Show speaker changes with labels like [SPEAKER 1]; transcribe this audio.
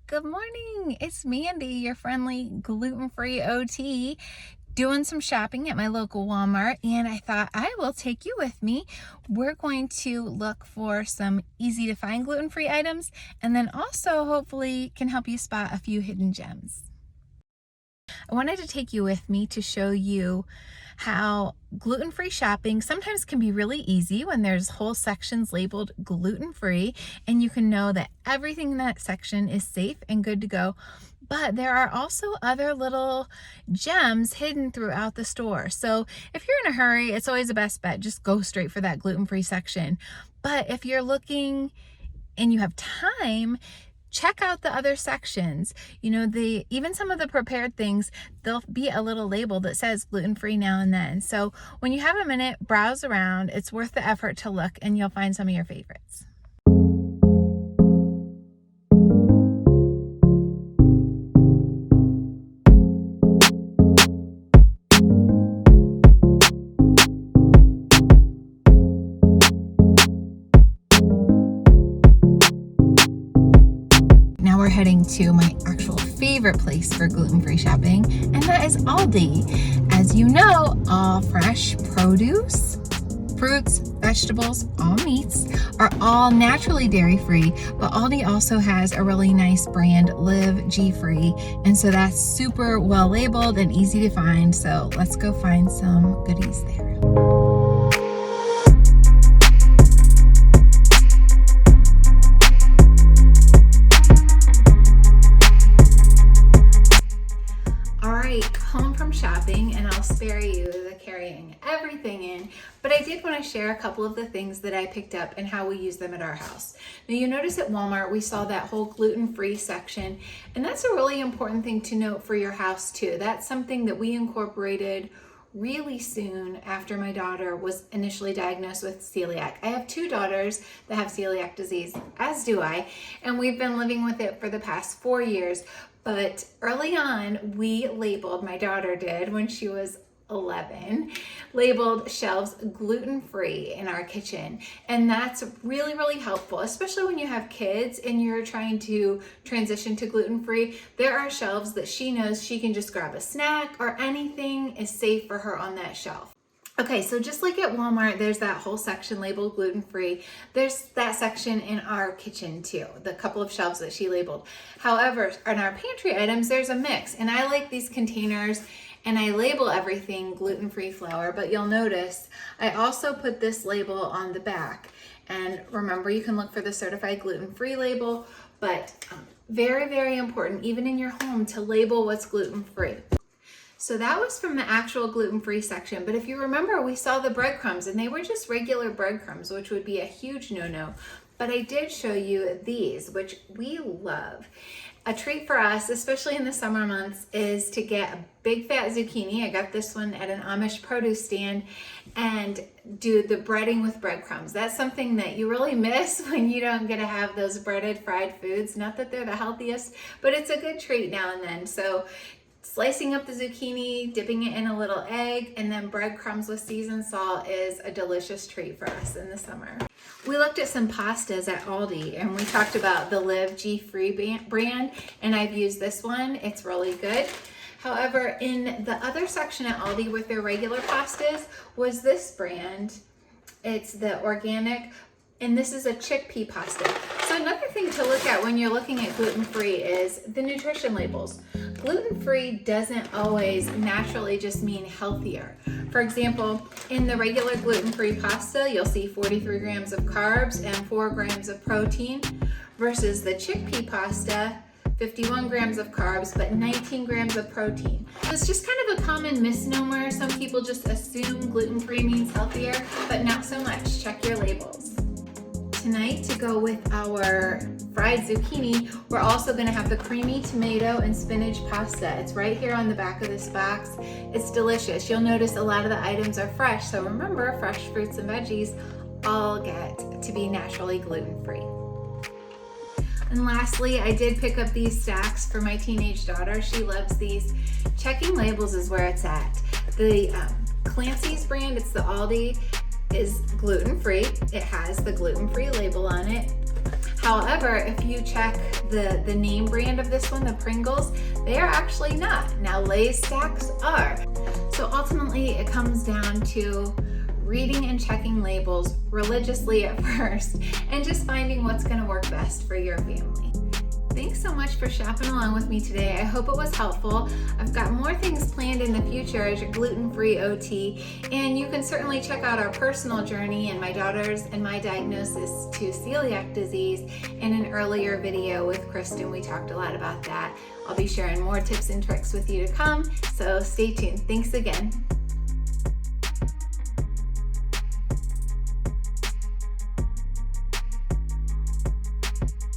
[SPEAKER 1] Good morning. It's Mandy, your friendly Gluten Free OT, doing some shopping at my local Walmart, and I thought I will take you with me. We're going to look for some easy to find gluten-free items, and then also hopefully can help you spot a few hidden gems. I wanted to take you with me to show you how gluten-free shopping sometimes can be really easy when there's whole sections labeled gluten-free and you can know that everything in that section is safe and good to go. But there are also other little gems hidden throughout the store. So if you're in a hurry, it's always the best bet. Just go straight for that gluten-free section. But if you're looking and you have time, check out the other sections. You know, even some of the prepared things, there'll be a little label that says gluten-free now and then. So when you have a minute, browse around. It's worth the effort to look and you'll find some of your favorites. We're heading to my actual favorite place for gluten-free shopping, and that is Aldi. As you know, all fresh produce, fruits, vegetables, all meats are all naturally dairy-free, but Aldi also has a really nice brand, Live G-Free, and so that's super well labeled and easy to find. So let's go find some goodies there. Home from shopping, and I'll spare you the carrying everything in, but I did want to share a couple of the things that I picked up and how we use them at our house. Now you notice at Walmart we saw that whole gluten-free section, and that's a really important thing to note for your house too. That's something that we incorporated really soon after my daughter was initially diagnosed with celiac. I have two daughters that have celiac disease, as do I, and we've been living with it for the past 4 years. But early on, we labeled, my daughter did when she was 11, labeled shelves gluten-free in our kitchen. And that's really, really helpful, especially when you have kids and you're trying to transition to gluten-free. There are shelves that she knows she can just grab a snack or anything is safe for her on that shelf. Okay, so just like at Walmart, there's that whole section labeled gluten-free. There's that section in our kitchen too, the couple of shelves that she labeled. However, in our pantry items, there's a mix, and I like these containers and I label everything gluten-free flour, but you'll notice I also put this label on the back. And remember, you can look for the certified gluten-free label, but very, very important, even in your home, to label what's gluten-free. So that was from the actual gluten-free section, but if you remember, we saw the breadcrumbs and they were just regular breadcrumbs, which would be a huge no-no. But I did show you these, which we love. A treat for us, especially in the summer months, is to get a big fat zucchini. I got this one at an Amish produce stand, and do the breading with breadcrumbs. That's something that you really miss when you don't get to have those breaded fried foods. Not that they're the healthiest, but it's a good treat now and then. So slicing up the zucchini, dipping it in a little egg, and then breadcrumbs with seasoned salt is a delicious treat for us in the summer. We looked at some pastas at Aldi, and we talked about the Live G-Free brand, and I've used this one. It's really good. However, in the other section at Aldi with their regular pastas was this brand. It's the organic, and this is a chickpea pasta. So another thing to look at when you're looking at gluten-free is the nutrition labels. Gluten-free doesn't always naturally just mean healthier. For example, in the regular gluten-free pasta, you'll see 43 grams of carbs and 4 grams of protein, versus the chickpea pasta, 51 grams of carbs, but 19 grams of protein. So it's just kind of a common misnomer. Some people just assume gluten-free means healthier, but not so much. Check your labels. Tonight, to go with our fried zucchini, we're also going to have the creamy tomato and spinach pasta. It's right here on the back of this box. It's delicious. You'll notice a lot of the items are fresh, so remember, fresh fruits and veggies all get to be naturally gluten-free. And lastly, I did pick up these stacks for my teenage daughter. She loves these. Checking labels is where it's at. The Clancy's brand, it's the Aldi, is gluten-free. It has the gluten-free label on it. However, if you check the name brand of this one, the Pringles, they are actually not. Now Lay's stacks are. So ultimately it comes down to reading and checking labels religiously at first and just finding what's going to work best for your family. Thanks so much for shopping along with me today. I hope it was helpful. I've got more things planned in the future as your gluten-free OT, and you can certainly check out our personal journey and my daughter's and my diagnosis to celiac disease in an earlier video with Kristan. We talked a lot about that. I'll be sharing more tips and tricks with you to come, so stay tuned. Thanks again.